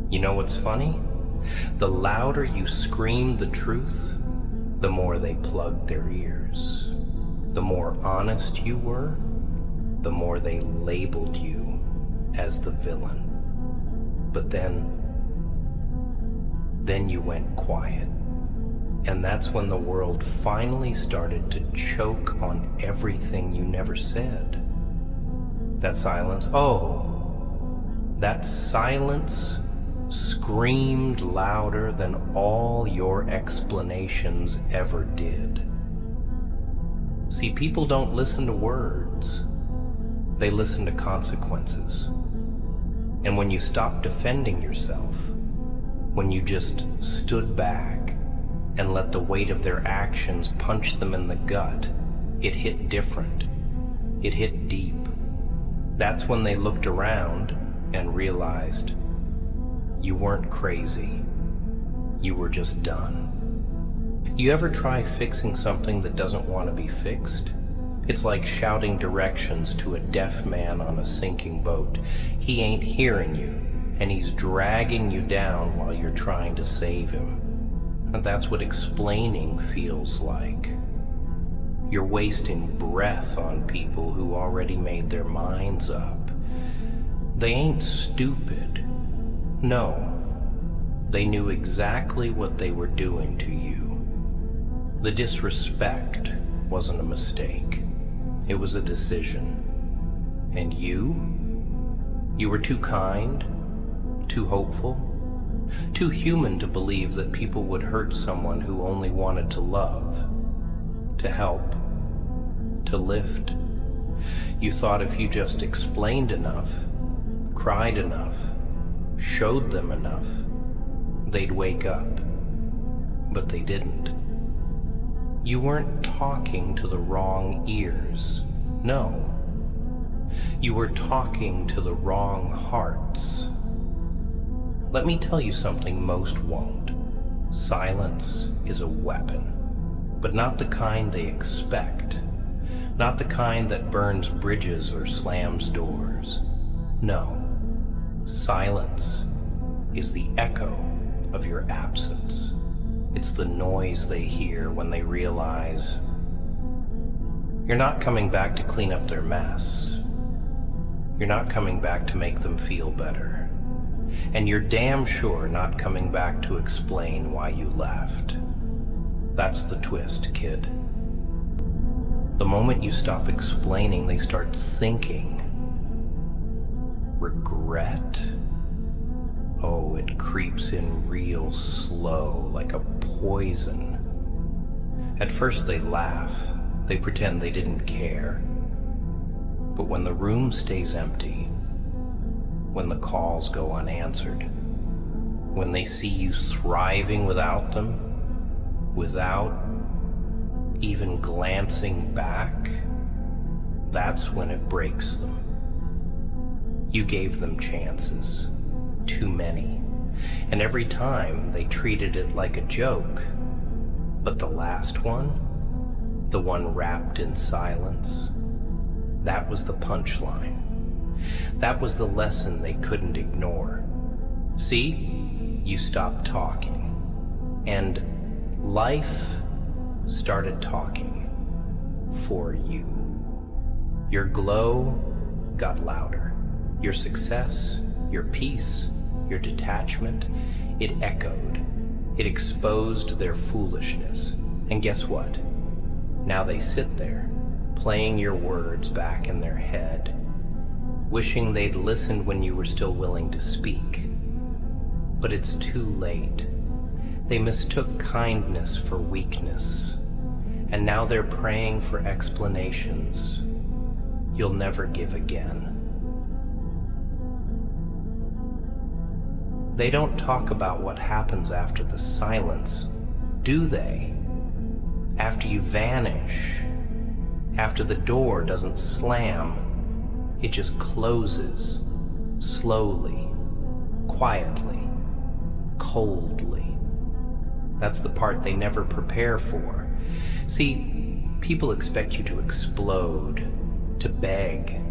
You know what's funny? The louder you screamed the truth, the more they plugged their ears. The more honest you were, the more they labeled you as the villain. But then you went quiet. And that's when the world finally started to choke on everything you never said. That silence, that silence screamed louder than all your explanations ever did. See, people don't listen to words. They listen to consequences. And when you stopped defending yourself, when you just stood back and let the weight of their actions punch them in the gut, it hit different. It hit deep. That's when they looked around and realized you weren't crazy. You were just done. You ever try fixing something that doesn't want to be fixed? It's like shouting directions to a deaf man on a sinking boat. He ain't hearing you, and he's dragging you down while you're trying to save him. And that's what explaining feels like. You're wasting breath on people who already made their minds up. They ain't stupid. No, they knew exactly what they were doing to you. The disrespect wasn't a mistake. It was a decision. And you were too kind, too hopeful, too human to believe that people would hurt someone who only wanted to love, to help, to lift. You thought if you just explained enough, cried enough, showed them enough, they'd wake up. But they didn't. You weren't talking to the wrong ears. No. You were talking to the wrong hearts. Let me tell you something most won't. Silence is a weapon, but not the kind they expect. Not the kind that burns bridges or slams doors. No. Silence is the echo of your absence. It's the noise they hear when they realize you're not coming back to clean up their mess. You're not coming back to make them feel better. And you're damn sure not coming back to explain why you left. That's the twist, kid. The moment you stop explaining, they start thinking. Regret? Oh, it creeps in real slow, like a poison. At first they laugh. They pretend they didn't care. But when the room stays empty, when the calls go unanswered, when they see you thriving without them, without even glancing back, that's when it breaks them. You gave them chances, too many, and every time they treated it like a joke. But the last one, the one wrapped in silence, that was the punchline. That was the lesson they couldn't ignore. See, you stopped talking, and life started talking for you. Your glow got louder. Your success, your peace, your detachment, it echoed. It exposed their foolishness. And guess what? Now they sit there, playing your words back in their head, wishing they'd listened when you were still willing to speak. But it's too late. They mistook kindness for weakness, and now they're praying for explanations you'll never give again. They don't talk about what happens after the silence, do they? After you vanish, after the door doesn't slam, it just closes, slowly, quietly, coldly. That's the part they never prepare for. See, people expect you to explode, to beg,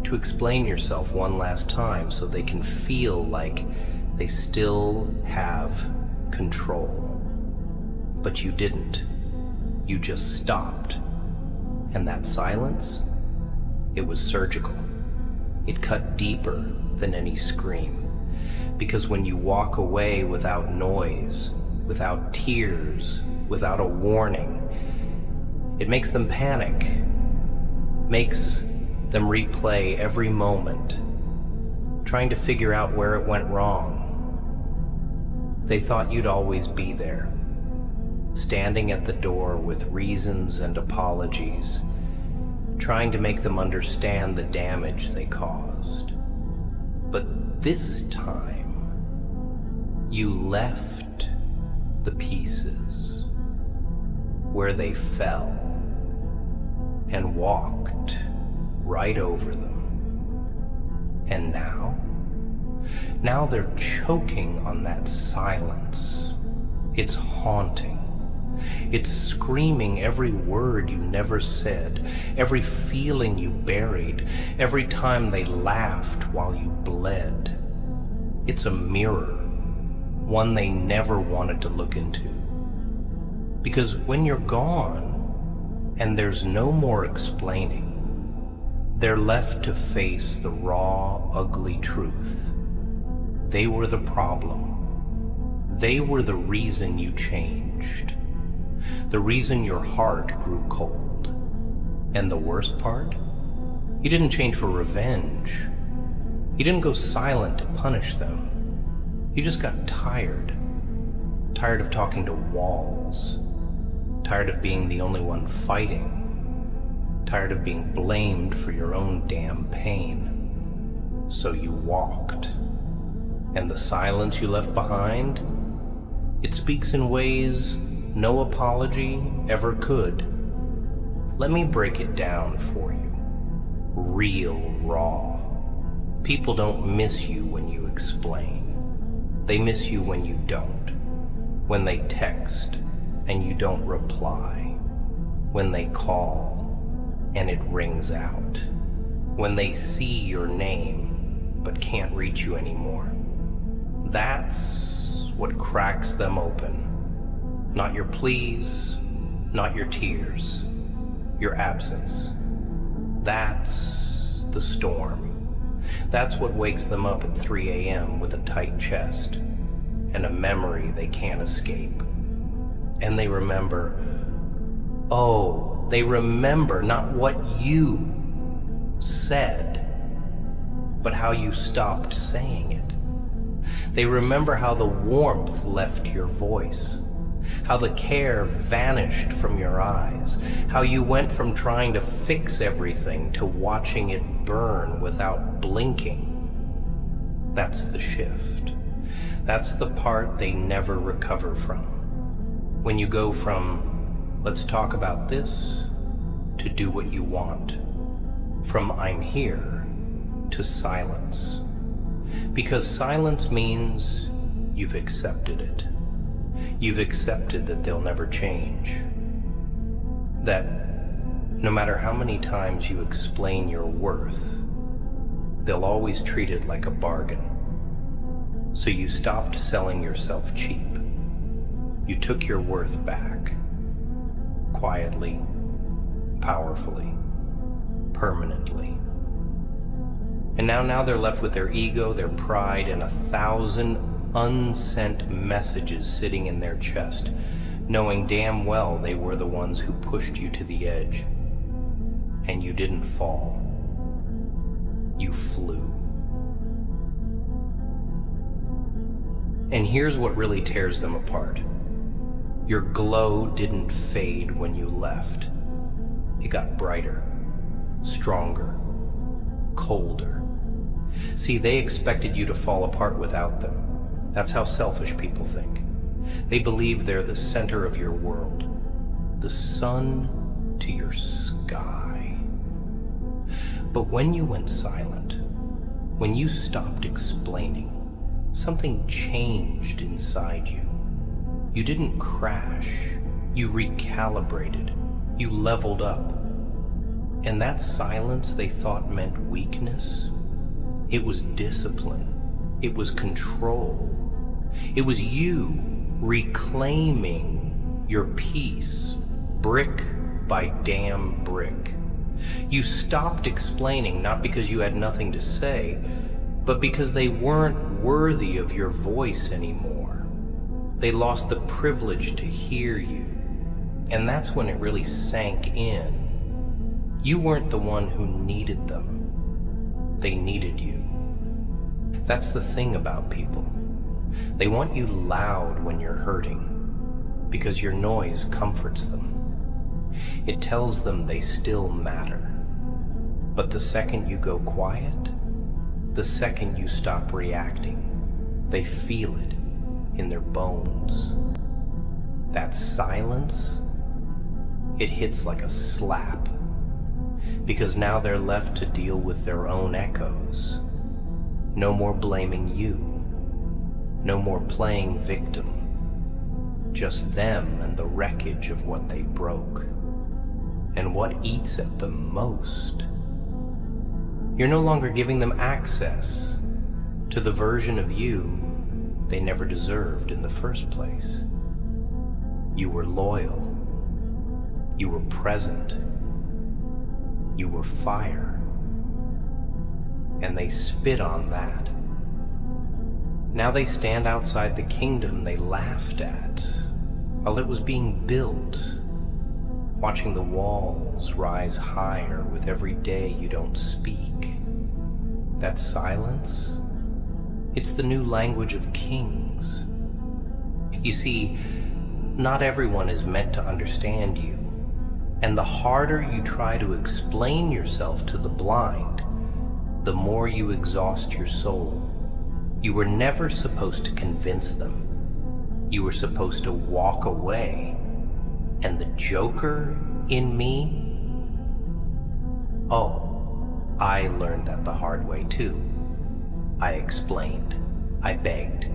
to explain yourself one last time so they can feel like They still have control. But you didn't. You just stopped. And that silence, it was surgical. It cut deeper than any scream. Because when you walk away without noise, without tears, without a warning, it makes them panic, makes them replay every moment, trying to figure out where it went wrong. They thought you'd always be there, standing at the door with reasons and apologies, trying to make them understand the damage they caused. But this time, you left the pieces where they fell and walked right over them. And now they're choking on that silence. It's haunting. It's screaming every word you never said, every feeling you buried, every time they laughed while you bled. It's a mirror, one they never wanted to look into. Because when you're gone, and there's no more explaining, they're left to face the raw, ugly truth. They were the problem. They were the reason you changed. The reason your heart grew cold. And the worst part? You didn't change for revenge. You didn't go silent to punish them. You just got tired. Tired of talking to walls. Tired of being the only one fighting. Tired of being blamed for your own damn pain. So you walked. And the silence you left behind, it speaks in ways no apology ever could. Let me break it down for you. Real raw. People don't miss you when you explain. They miss you when you don't. When they text and you don't reply. When they call and it rings out. When they see your name but can't reach you anymore. That's what cracks them open. Not your pleas, not your tears, your absence. That's the storm. That's what wakes them up at 3 a.m. with a tight chest and a memory they can't escape. And they remember, they remember not what you said, but how you stopped saying it. They remember how the warmth left your voice, how the care vanished from your eyes, how you went from trying to fix everything to watching it burn without blinking. That's the shift. That's the part they never recover from. When you go from, let's talk about this, to do what you want. From I'm here to silence. Because silence means you've accepted it. You've accepted that they'll never change. That no matter how many times you explain your worth, they'll always treat it like a bargain. So you stopped selling yourself cheap. You took your worth back. Quietly, powerfully, permanently. And now they're left with their ego, their pride, and 1,000 unsent messages sitting in their chest, knowing damn well they were the ones who pushed you to the edge. And you didn't fall. You flew. And here's what really tears them apart. Your glow didn't fade when you left. It got brighter, stronger, colder. See, they expected you to fall apart without them. That's how selfish people think. They believe they're the center of your world, the sun to your sky. But when you went silent, when you stopped explaining, something changed inside you. You didn't crash, you recalibrated, you leveled up. And that silence they thought meant weakness, it was discipline, It was control. It was you reclaiming your peace, brick by damn brick. You stopped explaining, not because you had nothing to say, but because they weren't worthy of your voice anymore. They lost the privilege to hear you. And that's when it really sank in. You weren't the one who needed them. They needed you. That's the thing about people. They want you loud when you're hurting, because your noise comforts them. It tells them they still matter. But the second you go quiet, the second you stop reacting, they feel it in their bones. That silence, it hits like a slap, because now they're left to deal with their own echoes. No more blaming you, no more playing victim, just them and the wreckage of what they broke. And what eats at them most? You're no longer giving them access to the version of you they never deserved in the first place. You were loyal. You were present. You were fire. And they spit on that. Now they stand outside the kingdom they laughed at while it was being built, watching the walls rise higher with every day you don't speak. That silence, it's the new language of kings. You see, not everyone is meant to understand you, and the harder you try to explain yourself to the blind, the more you exhaust your soul. You were never supposed to convince them. You were supposed to walk away. And the Joker in me? Oh, I learned that the hard way too. I explained. I begged.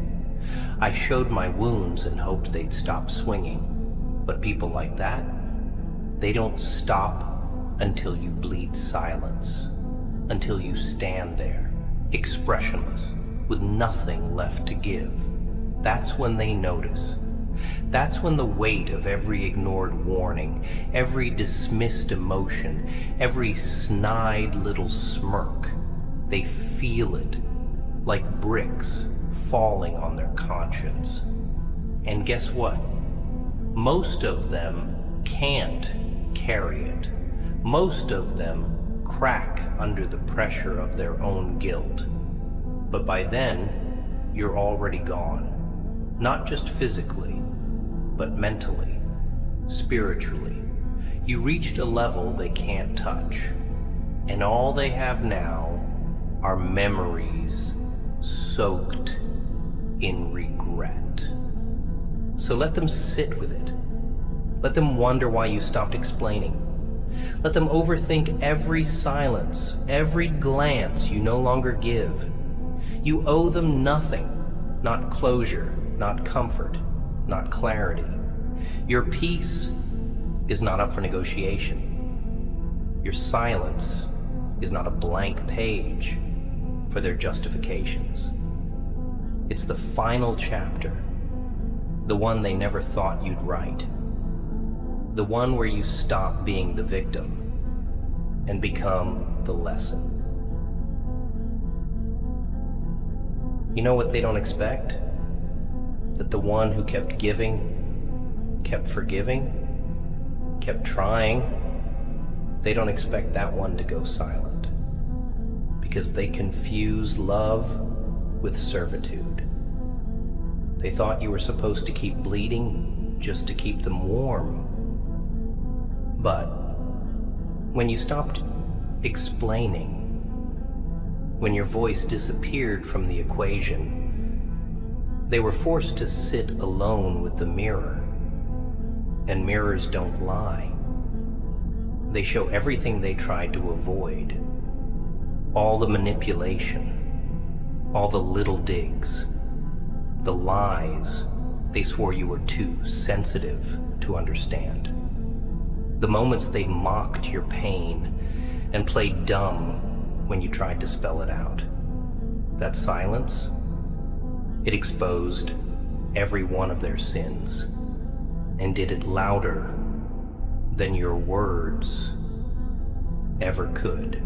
I showed my wounds and hoped they'd stop swinging. But people like that, they don't stop until you bleed silence. Until you stand there, expressionless, with nothing left to give. That's when they notice. That's when the weight of every ignored warning, every dismissed emotion, every snide little smirk, they feel it like bricks falling on their conscience. And guess what? Most of them can't carry it. Most of them crack under the pressure of their own guilt. But by then, you're already gone. Not just physically, but mentally, spiritually. You reached a level they can't touch. And all they have now are memories soaked in regret. So let them sit with it. Let them wonder why you stopped explaining. Let them overthink every silence, every glance you no longer give. You owe them nothing, not closure, not comfort, not clarity. Your peace is not up for negotiation. Your silence is not a blank page for their justifications. It's the final chapter, the one they never thought you'd write. The one where you stop being the victim and become the lesson. You know what they don't expect? That the one who kept giving, kept forgiving, kept trying, they don't expect that one to go silent. Because they confuse love with servitude. They thought you were supposed to keep bleeding just to keep them warm. But when you stopped explaining, when your voice disappeared from the equation, they were forced to sit alone with the mirror. And mirrors don't lie. They show everything they tried to avoid. All the manipulation, all the little digs, the lies they swore you were too sensitive to understand. The moments they mocked your pain and played dumb when you tried to spell it out. That silence, It exposed every one of their sins and did it louder than your words ever could.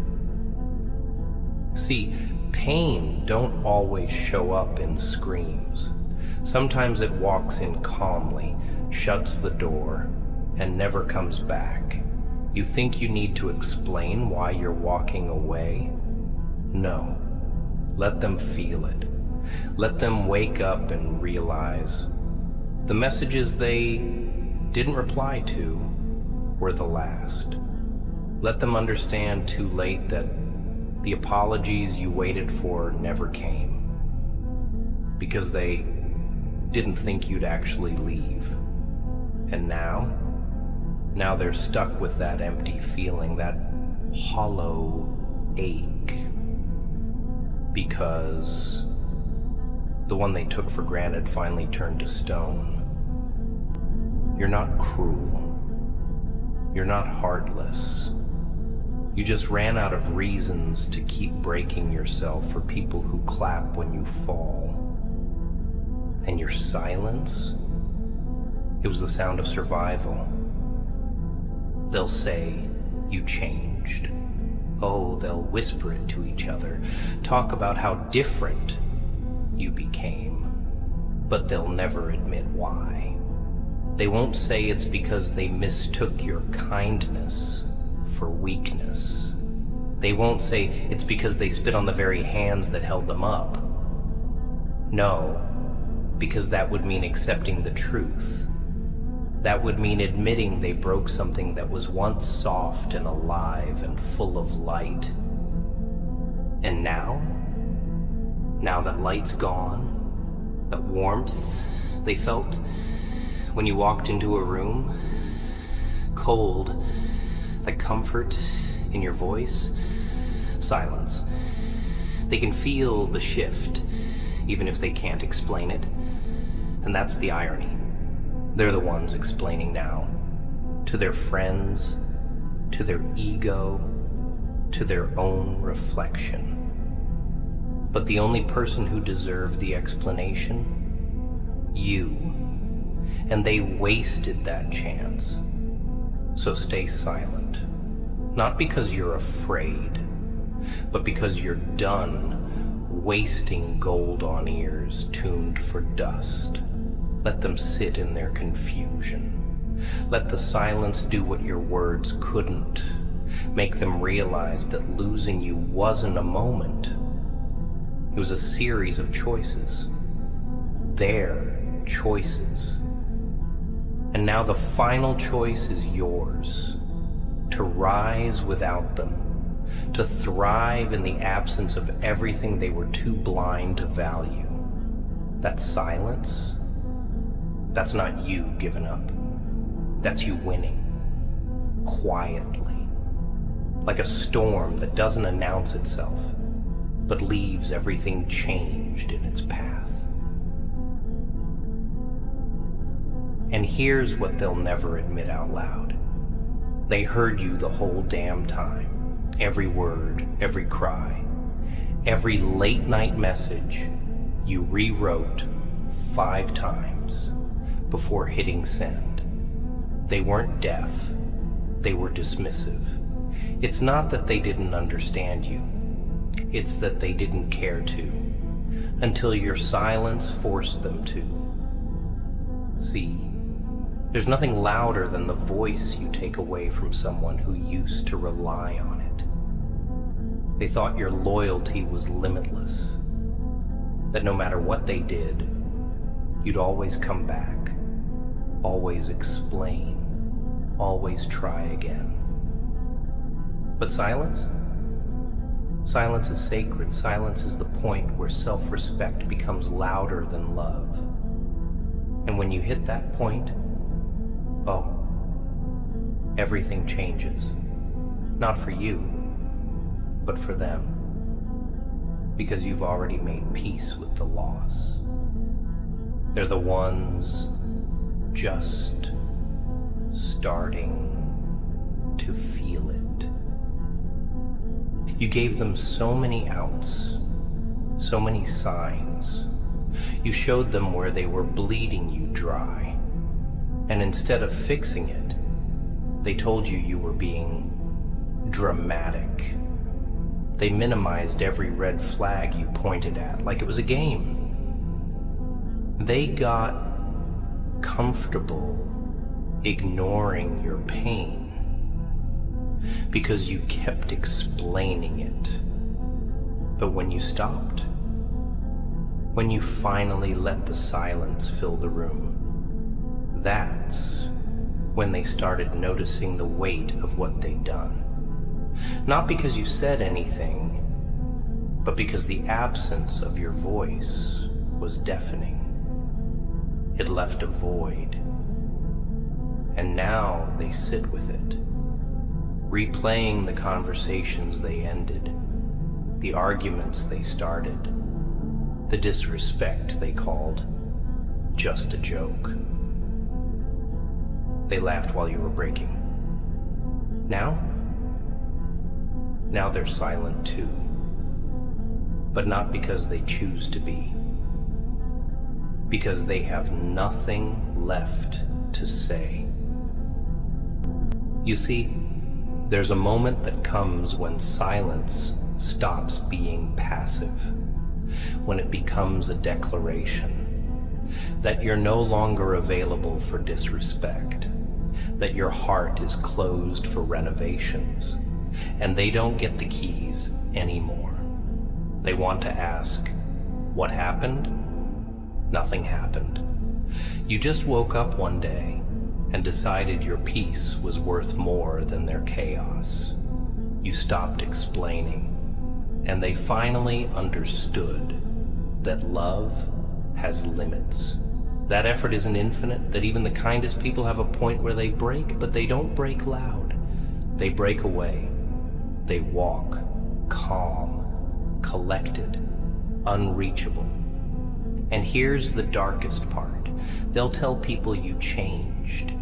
See, pain don't always show up in screams. Sometimes it walks in calmly, shuts the door, and never comes back. You think you need to explain why you're walking away? No. Let them feel it. Let them wake up and realize the messages they didn't reply to were the last. Let them understand too late that the apologies you waited for never came, because they didn't think you'd actually leave. And now they're stuck with that empty feeling, that hollow ache, because the one they took for granted finally turned to stone. You're not cruel. You're not heartless. You just ran out of reasons to keep breaking yourself for people who clap when you fall. And your silence? It was the sound of survival. They'll say you changed. Oh, they'll whisper it to each other, talk about how different you became, but they'll never admit why. They won't say it's because they mistook your kindness for weakness. They won't say it's because they spit on the very hands that held them up. No, because that would mean accepting the truth. That would mean admitting they broke something that was once soft and alive and full of light. And now that light's gone, that warmth they felt when you walked into a room, cold, that comfort in your voice, silence. They can feel the shift, even if they can't explain it. And that's the irony. They're the ones explaining now, to their friends, to their ego, to their own reflection. But the only person who deserved the explanation? You. And they wasted that chance. So stay silent. Not because you're afraid, but because you're done wasting gold on ears tuned for dust. Let them sit in their confusion. Let the silence do what your words couldn't. Make them realize that losing you wasn't a moment. It was a series of choices. Their choices. And now the final choice is yours. To rise without them. To thrive in the absence of everything they were too blind to value. That silence, that's not you giving up. That's you winning. Quietly. Like a storm that doesn't announce itself, but leaves everything changed in its path. And here's what they'll never admit out loud. They heard you the whole damn time. Every word, every cry, every late night message you rewrote 5 times before hitting send. They weren't deaf. They were dismissive. It's not that they didn't understand you. It's that they didn't care to, until your silence forced them to. See, there's nothing louder than the voice you take away from someone who used to rely on it. They thought your loyalty was limitless, that no matter what they did, you'd always come back, always explain, always try again. But silence? Silence is sacred. Silence is the point where self-respect becomes louder than love. And when you hit that point, oh, everything changes. Not for you, but for them. Because you've already made peace with the loss. They're the ones just starting to feel it. You gave them so many outs, so many signs, You showed them where they were bleeding you dry. And instead of fixing it, they told you you were being dramatic. They minimized every red flag you pointed at like it was a game. They got comfortable ignoring your pain because you kept explaining it. But when you stopped, when you finally let the silence fill the room, that's when they started noticing the weight of what they'd done. Not because you said anything, but because the absence of your voice was deafening. It left a void. And now they sit with it, replaying the conversations they ended, the arguments they started, the disrespect they called just a joke. They laughed while you were breaking. Now they're silent too. But not because they choose to be. Because they have nothing left to say. You see, there's a moment that comes when silence stops being passive, when it becomes a declaration that you're no longer available for disrespect, that your heart is closed for renovations, and they don't get the keys anymore. They want to ask, what happened? Nothing happened. You just woke up one day and decided your peace was worth more than their chaos. You stopped explaining, and they finally understood that love has limits. That effort isn't infinite, that even the kindest people have a point where they break, but they don't break loud. They break away. They walk, calm, collected, unreachable. And here's the darkest part. They'll tell people you changed.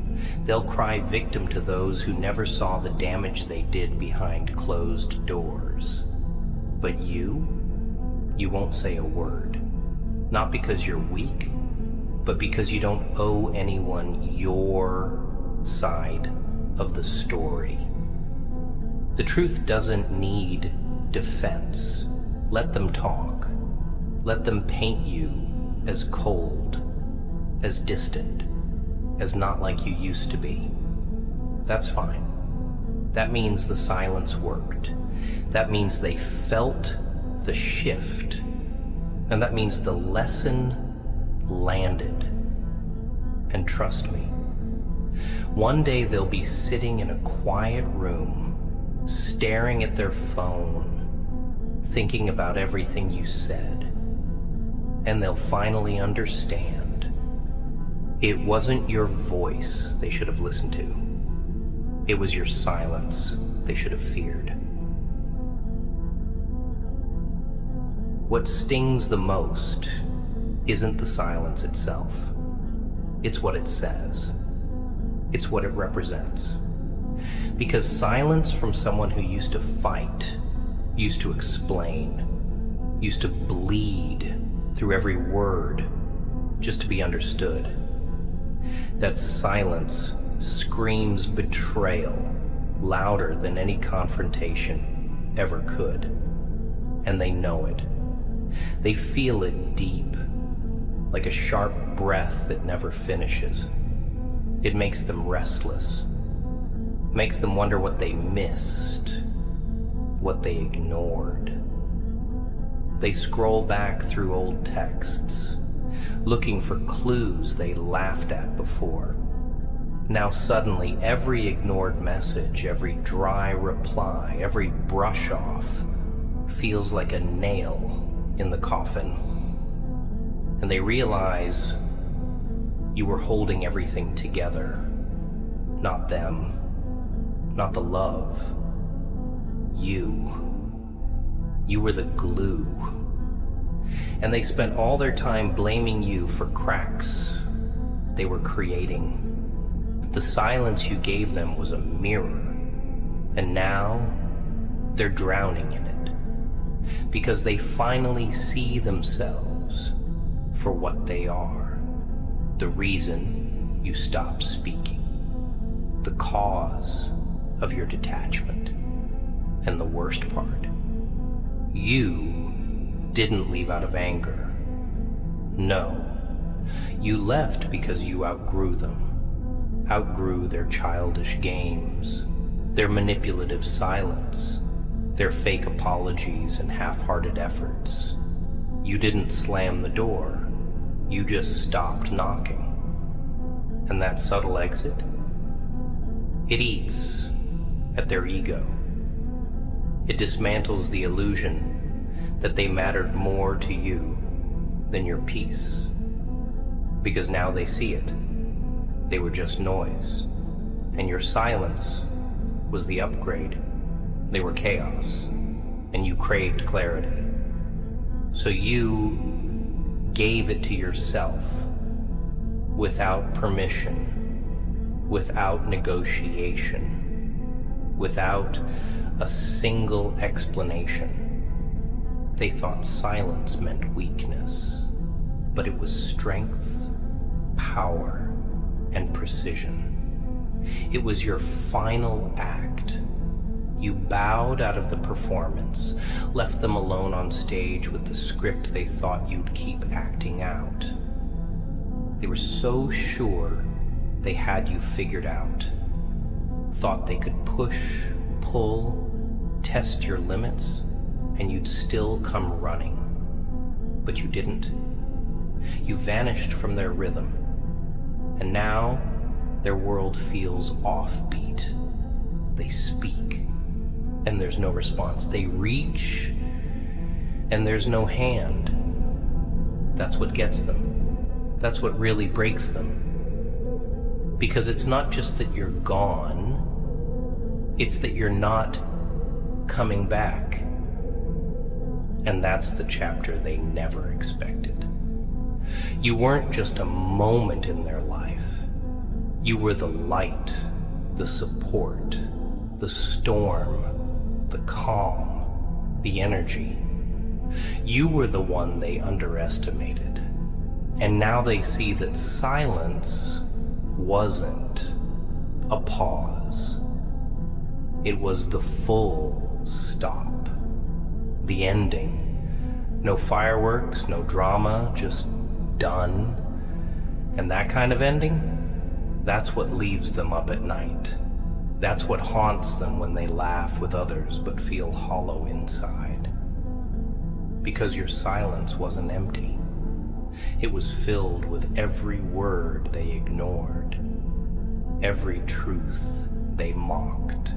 They'll cry victim to those who never saw the damage they did behind closed doors. But you won't say a word. Not because you're weak, but because you don't owe anyone your side of the story. The truth doesn't need defense. Let them talk. Let them paint you as cold, as distant, as not like you used to be. That's fine. That means the silence worked. That means they felt the shift. And that means the lesson landed. And trust me, one day they'll be sitting in a quiet room, staring at their phone, thinking about everything you said. And they'll finally understand. It wasn't your voice they should have listened to. It was your silence they should have feared. What stings the most isn't the silence itself. It's what it says. It's what it represents. Because silence from someone who used to fight, used to explain, used to bleed through every word just to be understood. That silence screams betrayal louder than any confrontation ever could. And they know it. They feel it deep, like a sharp breath that never finishes. It makes them restless, makes them wonder what they missed, what they ignored. They scroll back through old texts, looking for clues they laughed at before. Now suddenly, every ignored message, every dry reply, every brush off feels like a nail in the coffin. And they realize you were holding everything together. Not them, not the love. You were the glue. And they spent all their time blaming you for cracks they were creating. The silence you gave them was a mirror, and now they're drowning in it because they finally see themselves for what they are, the reason you stopped speaking, the cause of your detachment. And the worst part, you didn't leave out of anger. No, you left because you outgrew them, outgrew their childish games, their manipulative silence, their fake apologies and half-hearted efforts. You didn't slam the door, you just stopped knocking. And that subtle exit, it eats at their ego. It dismantles the illusion that they mattered more to you than your peace. Because now they see it. They were just noise. And your silence was the upgrade. They were chaos. And you craved clarity. So you gave it to yourself without permission, without negotiation, without a single explanation. They thought silence meant weakness, but it was strength, power, and precision. It was your final act. You bowed out of the performance, left them alone on stage with the script they thought you'd keep acting out. They were so sure they had you figured out, thought they could push, pull, test your limits, and you'd still come running. But you didn't. You vanished from their rhythm, and now their world feels offbeat. They speak, and there's no response. They reach, and there's no hand. That's what gets them. That's what really breaks them. Because it's not just that you're gone, it's that you're not coming back. And that's the chapter they never expected. You weren't just a moment in their life. You were the light, the support, the storm, the calm, the energy. You were the one they underestimated. And now they see that silence wasn't a pause. It was the full stop, the ending. No fireworks, no drama, just done. And that kind of ending, that's what leaves them up at night. That's what haunts them when they laugh with others but feel hollow inside. Because your silence wasn't empty. It was filled with every word they ignored, every truth they mocked,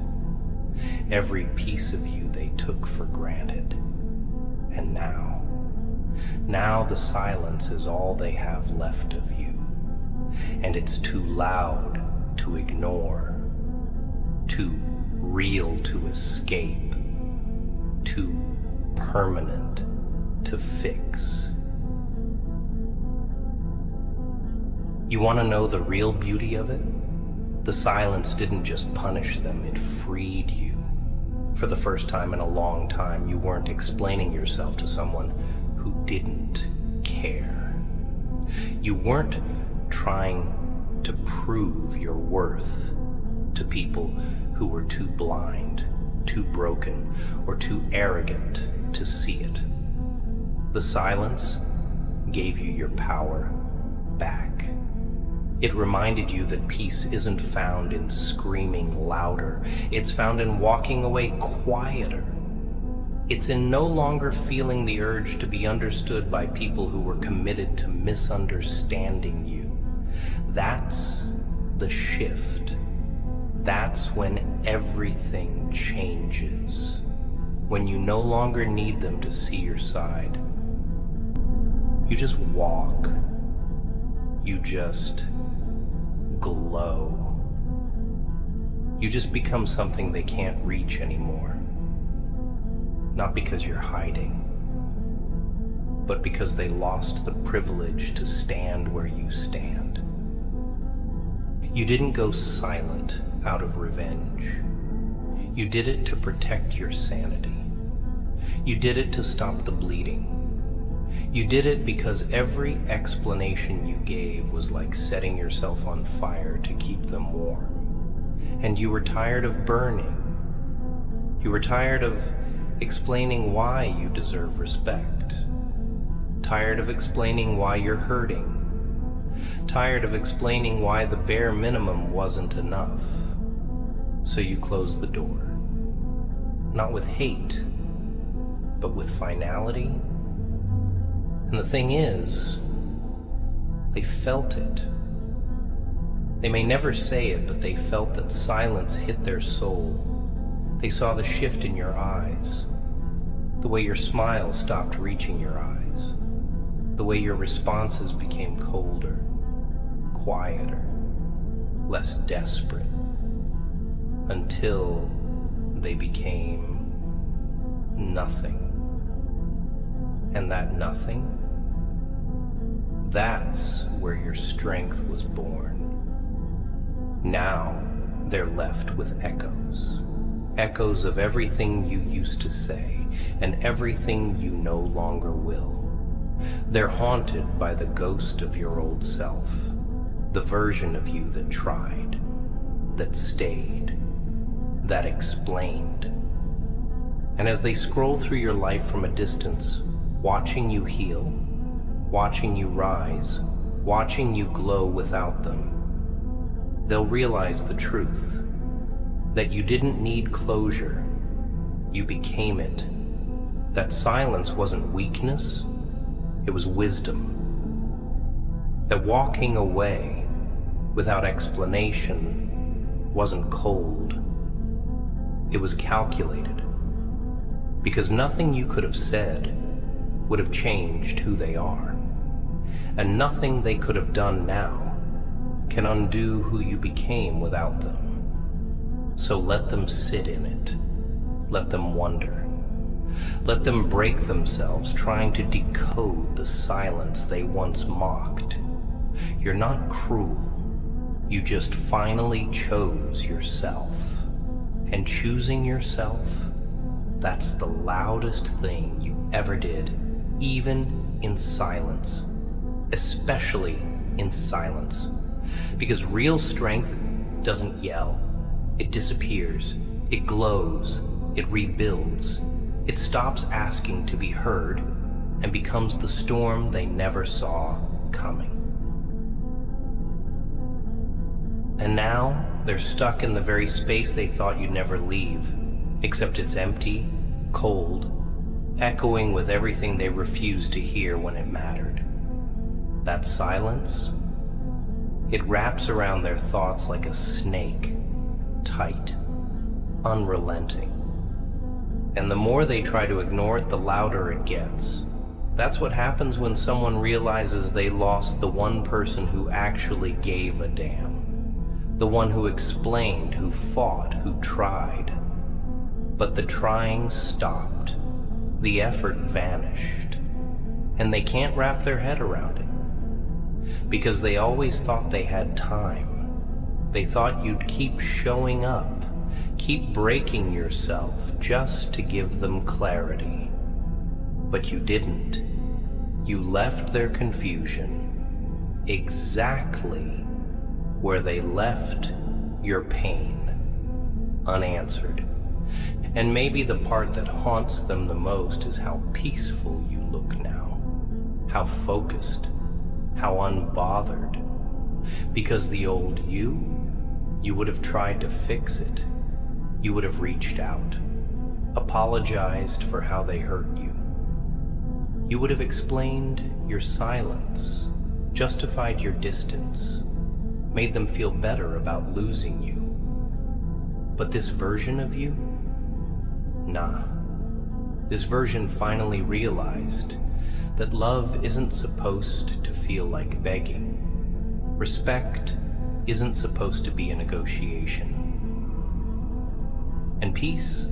every piece of you they took for granted. And now the silence is all they have left of you, and it's too loud to ignore, too real to escape, too permanent to fix. You want to know the real beauty of it? The silence didn't just punish them, it freed you. For the first time in a long time, you weren't explaining yourself to someone who didn't care. You weren't trying to prove your worth to people who were too blind, too broken, or too arrogant to see it. The silence gave you your power back. It reminded you that peace isn't found in screaming louder. It's found in walking away quieter. It's in no longer feeling the urge to be understood by people who were committed to misunderstanding you. That's the shift. That's when everything changes. When you no longer need them to see your side. You just walk. You just glow. You just become something they can't reach anymore. Not because you're hiding, but because they lost the privilege to stand where you stand. You didn't go silent out of revenge. You did it to protect your sanity. You did it to stop the bleeding. You did it because every explanation you gave was like setting yourself on fire to keep them warm. And you were tired of burning. You were tired of explaining why you deserve respect. Tired of explaining why you're hurting. Tired of explaining why the bare minimum wasn't enough. So you closed the door. Not with hate, but with finality. And the thing is, they felt it. They may never say it, but they felt that silence hit their soul. They saw the shift in your eyes, the way your smile stopped reaching your eyes, the way your responses became colder, quieter, less desperate, until they became nothing. And that nothing, that's where your strength was born. Now they're left with echoes. Echoes of everything you used to say and everything you no longer will. They're haunted by the ghost of your old self, the version of you that tried, that stayed, that explained. And as they scroll through your life from a distance, watching you heal, watching you rise, watching you glow without them, they'll realize the truth, that you didn't need closure, you became it. That silence wasn't weakness, it was wisdom. That walking away without explanation wasn't cold, it was calculated. Because nothing you could have said would have changed who they are. And nothing they could have done now can undo who you became without them. So let them sit in it. Let them wonder. Let them break themselves trying to decode the silence they once mocked. You're not cruel. You just finally chose yourself. And choosing yourself, that's the loudest thing you ever did, even in silence. Especially in silence. Because real strength doesn't yell. It disappears. It glows. It rebuilds. It stops asking to be heard and becomes the storm they never saw coming. And now they're stuck in the very space they thought you'd never leave, except it's empty, cold, echoing with everything they refused to hear when it mattered. That silence, it wraps around their thoughts like a snake, tight, unrelenting. And the more they try to ignore it, the louder it gets. That's what happens when someone realizes they lost the one person who actually gave a damn. The one who explained, who fought, who tried. But the trying stopped. The effort vanished. And they can't wrap their head around it. Because they always thought they had time. They thought you'd keep showing up, keep breaking yourself just to give them clarity. But you didn't. You left their confusion exactly where they left your pain, unanswered. And maybe the part that haunts them the most is how peaceful you look now, how focused, how unbothered. Because the old you would have tried to fix it. You would have reached out, apologized for how they hurt you. You would have explained your silence, justified your distance, made them feel better about losing you. But this version of you? Nah. This version finally realized that love isn't supposed to feel like begging. Respect isn't supposed to be a negotiation. And peace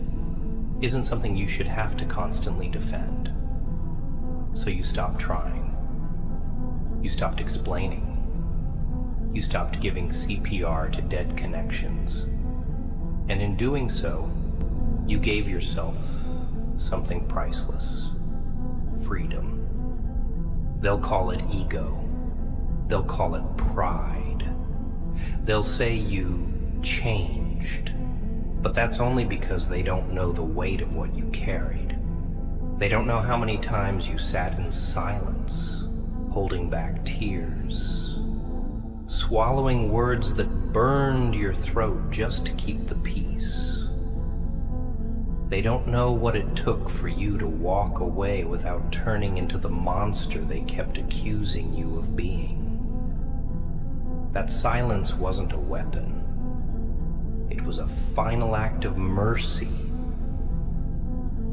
isn't something you should have to constantly defend. So you stopped trying. You stopped explaining. You stopped giving CPR to dead connections. And in doing so, you gave yourself something priceless. Freedom. They'll call it ego. They'll call it pride. They'll say you changed, but that's only because they don't know the weight of what you carried. They don't know how many times you sat in silence, holding back tears, swallowing words that burned your throat just to keep the peace. They don't know what it took for you to walk away without turning into the monster they kept accusing you of being. That silence wasn't a weapon. It was a final act of mercy.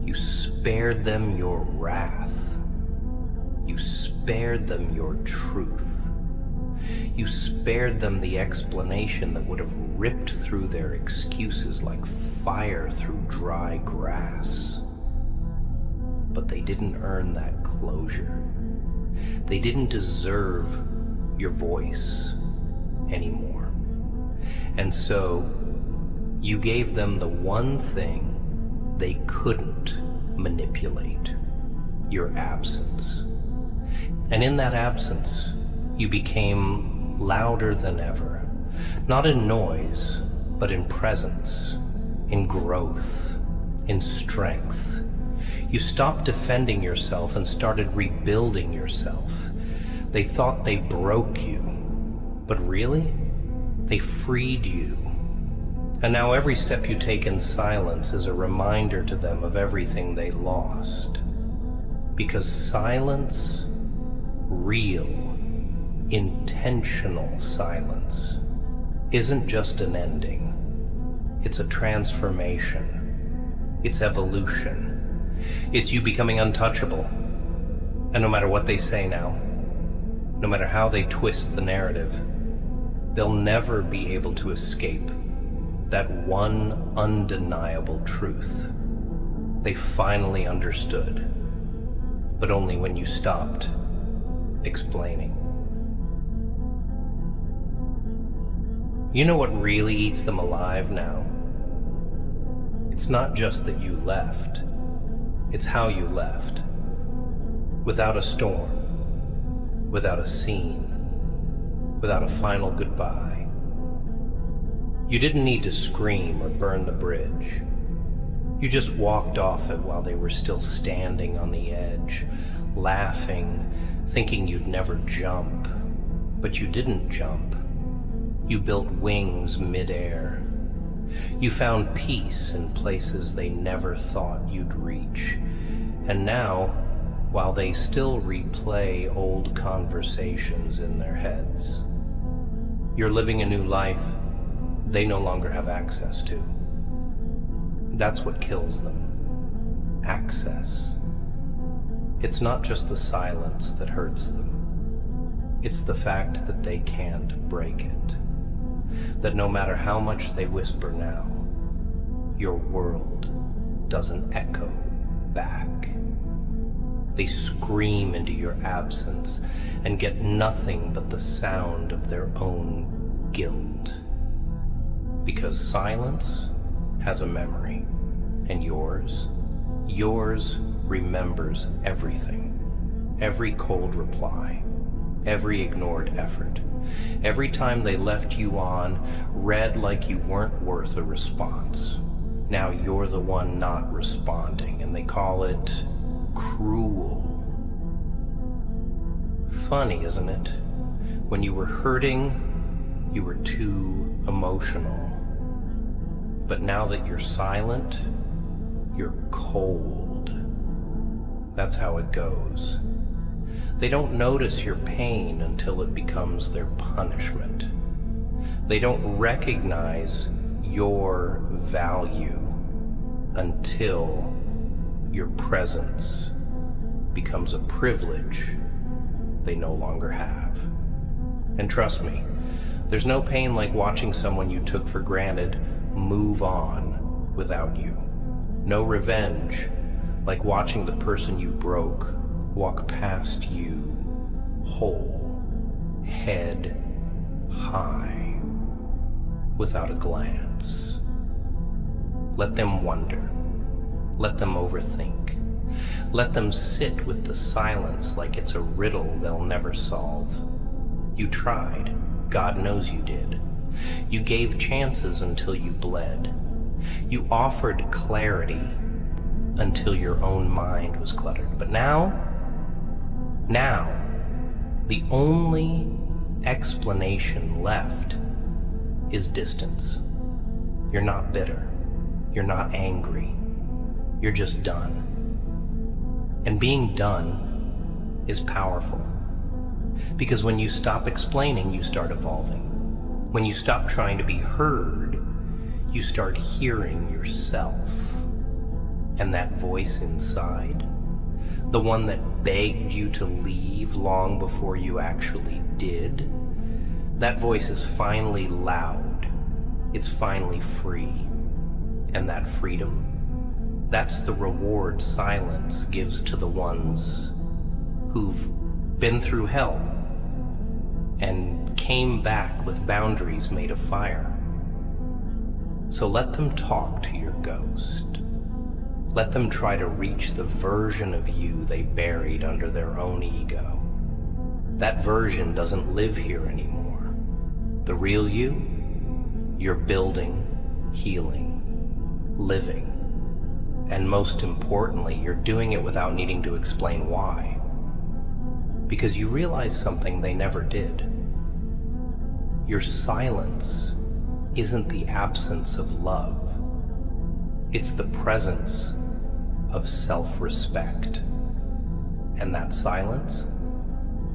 You spared them your wrath. You spared them your truth. You spared them the explanation that would have ripped through their excuses like fire through dry grass. But they didn't earn that closure. They didn't deserve your voice anymore. And so you gave them the one thing they couldn't manipulate: your absence. And in that absence, you became louder than ever, not in noise, but in presence, in growth, in strength. You stopped defending yourself and started rebuilding yourself. They thought they broke you, but really, they freed you. And now every step you take in silence is a reminder to them of everything they lost. Because silence, real, intentional silence, isn't just an ending. It's a transformation. It's evolution. It's you becoming untouchable. And no matter what they say now, no matter how they twist the narrative, they'll never be able to escape that one undeniable truth. They finally understood, but only when you stopped explaining. You know what really eats them alive now? It's not just that you left, it's how you left. Without a storm, without a scene, without a final goodbye. You didn't need to scream or burn the bridge. You just walked off it while they were still standing on the edge, laughing, thinking you'd never jump. But you didn't jump. You built wings midair. You found peace in places they never thought you'd reach. And now, while they still replay old conversations in their heads, you're living a new life they no longer have access to. That's what kills them. Access. It's not just the silence that hurts them. It's the fact that they can't break it. That no matter how much they whisper now, your world doesn't echo back. They scream into your absence and get nothing but the sound of their own guilt. Because silence has a memory, and yours remembers everything. Every cold reply, every ignored effort, every time they left you on read like you weren't worth a response. Now you're the one not responding, and they call it cruel. Funny, isn't it? When you were hurting, you were too emotional. But now that you're silent, you're cold. That's how it goes. They don't notice your pain until it becomes their punishment. They don't recognize your value until your presence becomes a privilege they no longer have. And trust me, there's no pain like watching someone you took for granted move on without you. No revenge like watching the person you broke walk past you whole, head high, without a glance. Let them wonder. Let them overthink. Let them sit with the silence like it's a riddle they'll never solve. You tried. God knows you did. You gave chances until you bled. You offered clarity until your own mind was cluttered. But now, the only explanation left is distance. You're not bitter. You're not angry. You're just done. And being done is powerful. Because when you stop explaining, you start evolving. When you stop trying to be heard, you start hearing yourself. And that voice inside, the one that begged you to leave long before you actually did, that voice is finally loud. It's finally free. And that freedom, that's the reward silence gives to the ones who've been through hell and came back with boundaries made of fire. So let them talk to your ghost. Let them try to reach the version of you they buried under their own ego. That version doesn't live here anymore. The real you, you're building, healing, living. And most importantly, you're doing it without needing to explain why. Because you realize something they never did. Your silence isn't the absence of love. It's the presence of self-respect. And that silence,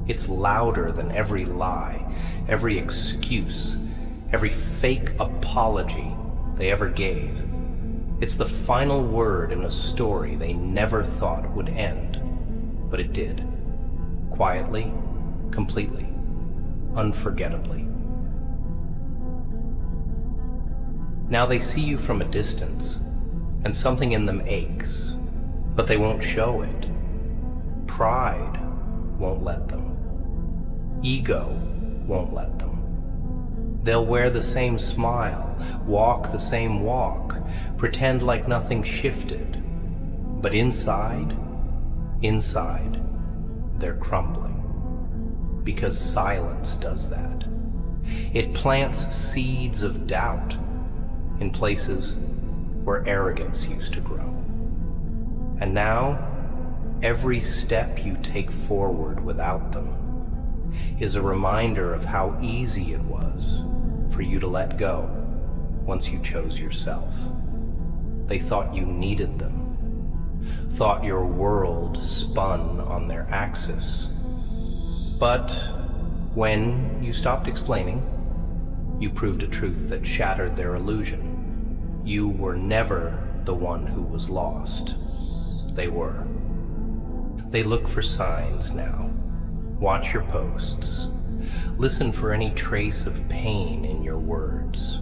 it's louder than every lie, every excuse, every fake apology they ever gave. It's the final word in a story they never thought would end, but it did. Quietly, completely, unforgettably. Now they see you from a distance, and something in them aches, but they won't show it. Pride won't let them. Ego won't let them. They'll wear the same smile, walk the same walk, pretend like nothing shifted. But inside, they're crumbling. Because silence does that. It plants seeds of doubt in places where arrogance used to grow. And now, every step you take forward without them is a reminder of how easy it was for you to let go once you chose yourself. They thought you needed them, thought your world spun on their axis. But when you stopped explaining, you proved a truth that shattered their illusion. You were never the one who was lost. They were. They look for signs now. Watch your posts. Listen for any trace of pain in your words,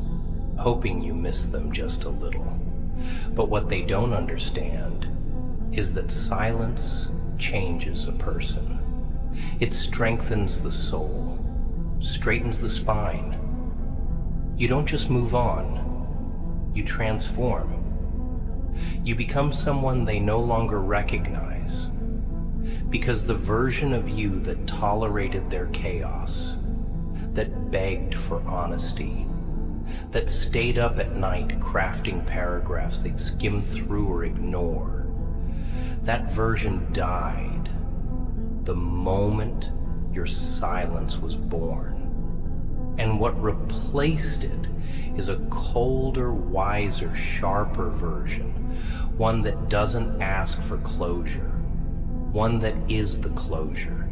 hoping you miss them just a little. But what they don't understand is that silence changes a person. It strengthens the soul, straightens the spine. You don't just move on, you transform. You become someone they no longer recognize, because the version of you that tolerated their chaos, that begged for honesty, that stayed up at night crafting paragraphs they'd skim through or ignore, that version died the moment your silence was born. And what replaced it is a colder, wiser, sharper version, one that doesn't ask for closure, one that is the closure.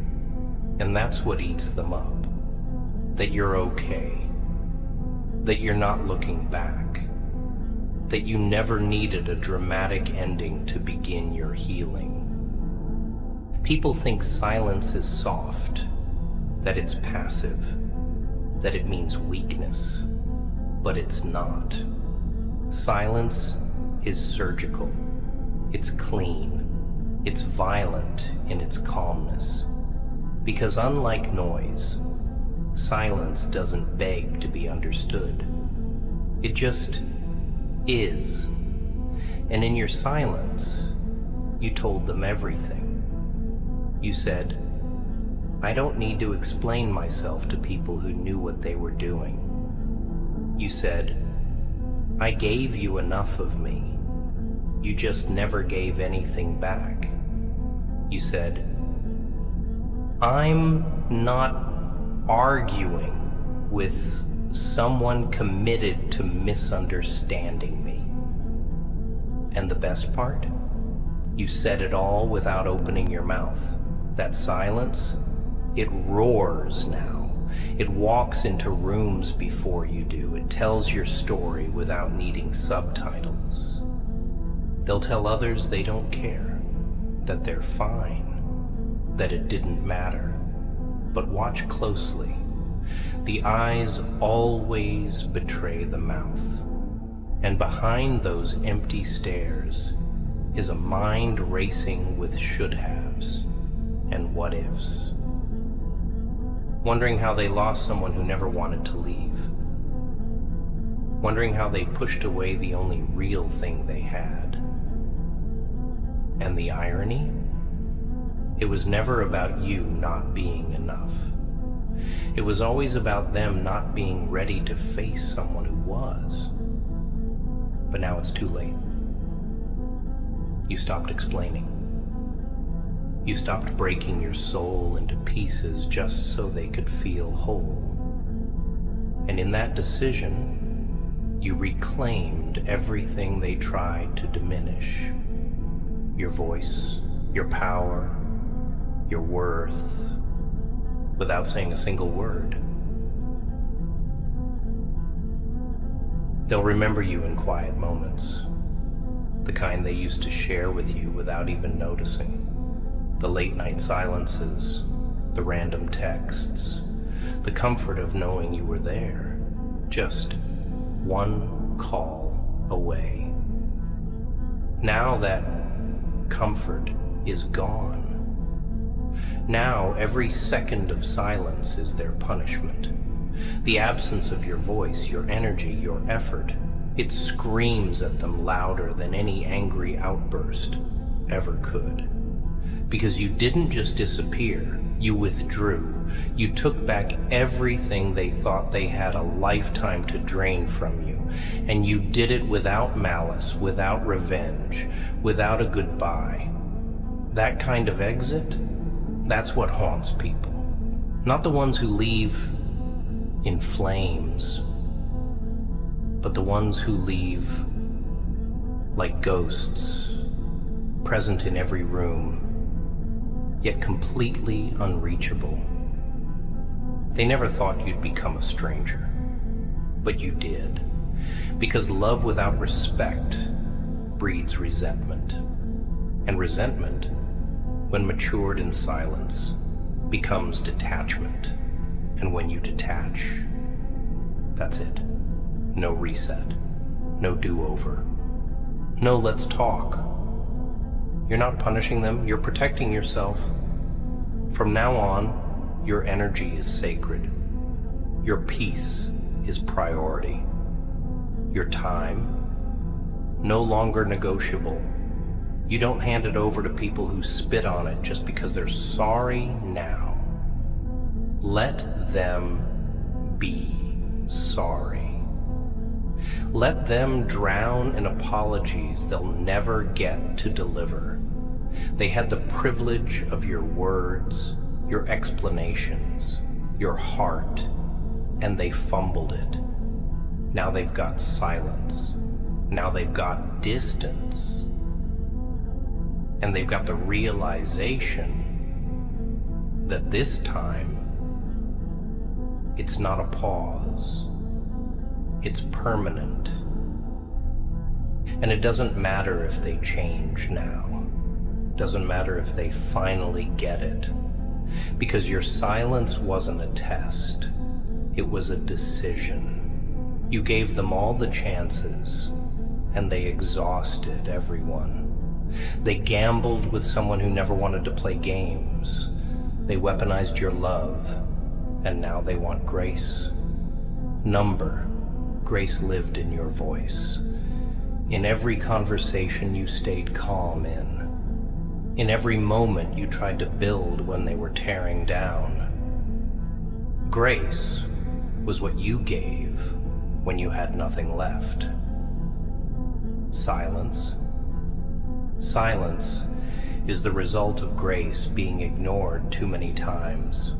And that's what eats them up. That you're okay. That you're not looking back. That you never needed a dramatic ending to begin your healing. People think silence is soft, that it's passive, that it means weakness, but it's not. Silence is surgical. It's clean. It's violent in its calmness. Because unlike noise, silence doesn't beg to be understood. It just is. And in your silence, You told them everything. You said, "I don't need to explain myself to people who knew what they were doing." You said, "I gave you enough of me. You just never gave anything back." You said, "I'm not arguing with someone committed to misunderstanding me." And the best part? You said it all without opening your mouth. That silence, it roars now. It walks into rooms before you do. It tells your story without needing subtitles. They'll tell others they don't care, that they're fine, that it didn't matter. But watch closely. The eyes always betray the mouth. And behind those empty stares is a mind racing with should-haves and what-ifs. Wondering how they lost someone who never wanted to leave. Wondering how they pushed away the only real thing they had. And the irony? It was never about you not being enough. It was always about them not being ready to face someone who was. But now it's too late. You stopped explaining. You stopped breaking your soul into pieces just so they could feel whole. And in that decision, you reclaimed everything they tried to diminish. Your voice, your power, your worth, without saying a single word. They'll remember you in quiet moments, the kind they used to share with you without even noticing. The late-night silences, the random texts, the comfort of knowing you were there, just one call away. Now that comfort is gone. Now every second of silence is their punishment. The absence of your voice, your energy, your effort, it screams at them louder than any angry outburst ever could. Because you didn't just disappear, you withdrew. You took back everything they thought they had a lifetime to drain from you. And you did it without malice, without revenge, without a goodbye. That kind of exit, that's what haunts people. Not the ones who leave in flames, but the ones who leave like ghosts, present in every room, yet completely unreachable. They never thought you'd become a stranger, but you did, because love without respect breeds resentment, and resentment, when matured in silence, becomes detachment. And when you detach, that's it. No reset, no do-over, no let's talk. You're not punishing them, you're protecting yourself. From now on, your energy is sacred. Your peace is priority. Your time, no longer negotiable. You don't hand it over to people who spit on it just because they're sorry now. Let them be sorry. Let them drown in apologies they'll never get to deliver. They had the privilege of your words, your explanations, your heart, and they fumbled it. Now they've got silence. Now they've got distance. And they've got the realization that this time, it's not a pause. It's permanent. And it doesn't matter if they change now. Doesn't matter if they finally get it. Because your silence wasn't a test. It was a decision. You gave them all the chances, and they exhausted everyone. They gambled with someone who never wanted to play games. They weaponized your love, and now they want grace. Grace lived in your voice. In every conversation you stayed calm in. In every moment you tried to build when they were tearing down. Grace was what you gave when you had nothing left. Silence. Silence is the result of grace being ignored too many times.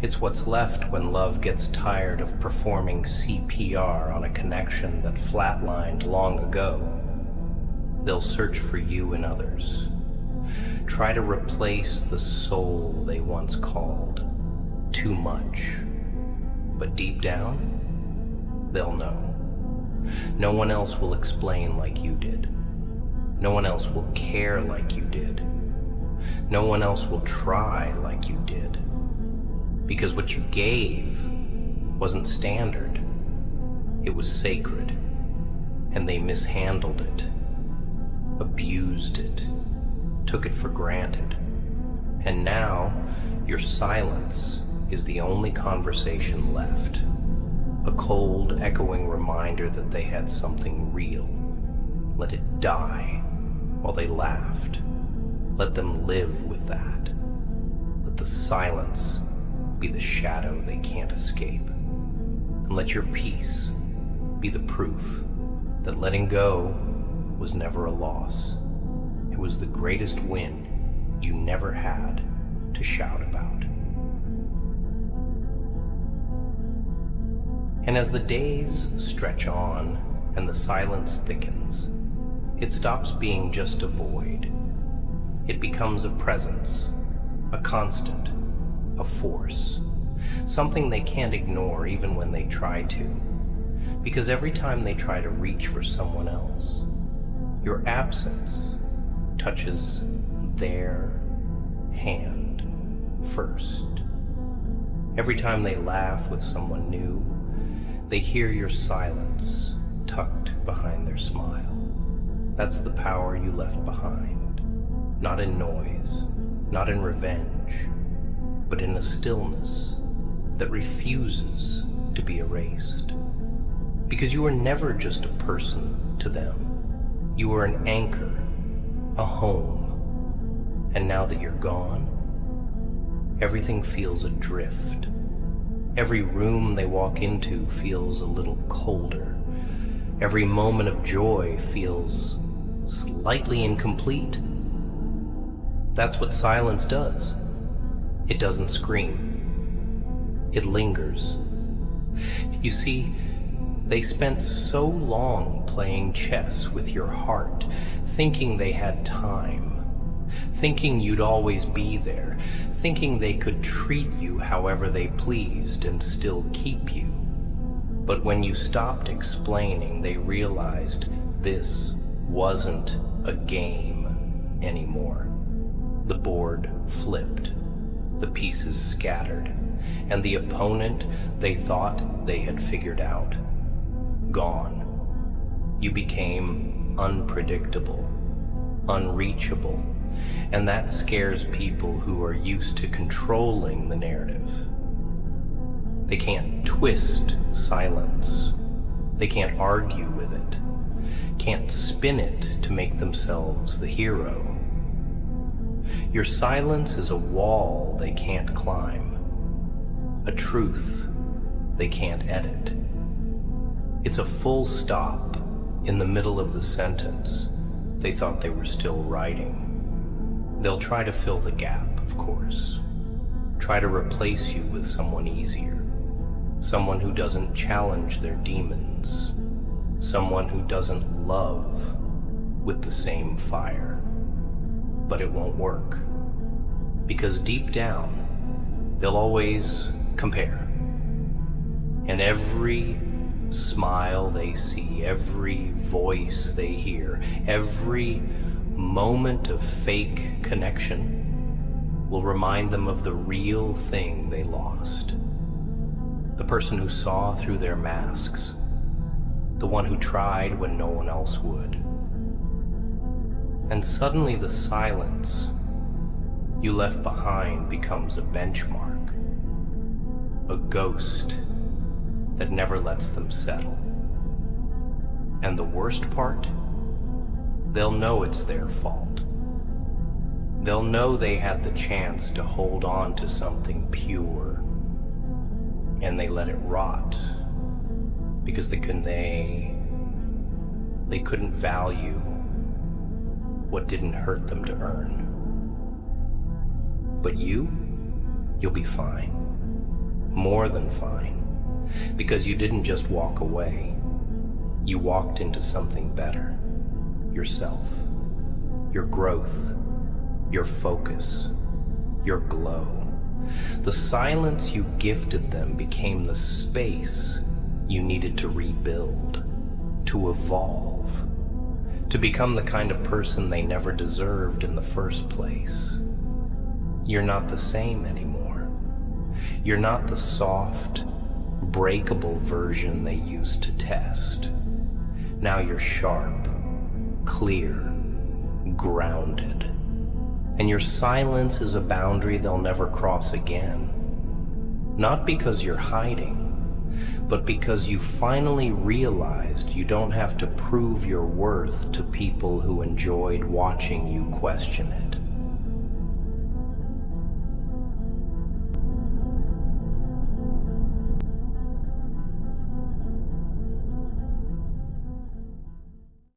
It's what's left when love gets tired of performing CPR on a connection that flatlined long ago. They'll search for you in others. Try to replace the soul they once called too much. But deep down, they'll know. No one else will explain like you did. No one else will care like you did. No one else will try like you did. Because what you gave wasn't standard. It was sacred. And they mishandled it, abused it, took it for granted. And now, your silence is the only conversation left. A cold, echoing reminder that they had something real. Let it die while they laughed. Let them live with that. Let the silence be the shadow they can't escape. And let your peace be the proof that letting go was never a loss. It was the greatest win you never had to shout about. And as the days stretch on and the silence thickens, it stops being just a void. It becomes a presence, a constant, a force, something they can't ignore even when they try to. Because every time they try to reach for someone else, your absence touches their hand first. Every time they laugh with someone new, they hear your silence tucked behind their smile. That's the power you left behind, not in noise, not in revenge, but in a stillness that refuses to be erased. Because you were never just a person to them. You were an anchor, a home. And now that you're gone, everything feels adrift. Every room they walk into feels a little colder. Every moment of joy feels slightly incomplete. That's what silence does. It doesn't scream. It lingers. You see, they spent so long playing chess with your heart, thinking they had time, thinking you'd always be there, thinking they could treat you however they pleased and still keep you. But when you stopped explaining, they realized this wasn't a game anymore. The board flipped, the pieces scattered, and the opponent they thought they had figured out, gone. You became unpredictable, unreachable, and that scares people who are used to controlling the narrative. They can't twist silence. They can't argue with it, can't spin it to make themselves the hero. Your silence is a wall they can't climb, a truth they can't edit. It's a full stop in the middle of the sentence they thought they were still writing. They'll try to fill the gap, of course. Try to replace you with someone easier. Someone who doesn't challenge their demons. Someone who doesn't love with the same fire. But it won't work. Because deep down, they'll always compare. And every smile they see, every voice they hear, every moment of fake connection will remind them of the real thing they lost. The person who saw through their masks, the one who tried when no one else would. And suddenly the silence you left behind becomes a benchmark, a ghost that never lets them settle. And the worst part? They'll know it's their fault. They'll know they had the chance to hold on to something pure, and they let it rot because they couldn't value what didn't hurt them to earn. But you'll be fine, more than fine, because you didn't just walk away. You walked into something better, yourself, your growth, your focus, your glow. The silence you gifted them became the space you needed to rebuild, to evolve, to become the kind of person they never deserved in the first place. You're not the same anymore. You're not the soft, breakable version they used to test. Now you're sharp, clear, grounded. And your silence is a boundary they'll never cross again. Not because you're hiding, but because you finally realized you don't have to prove your worth to people who enjoyed watching you question it.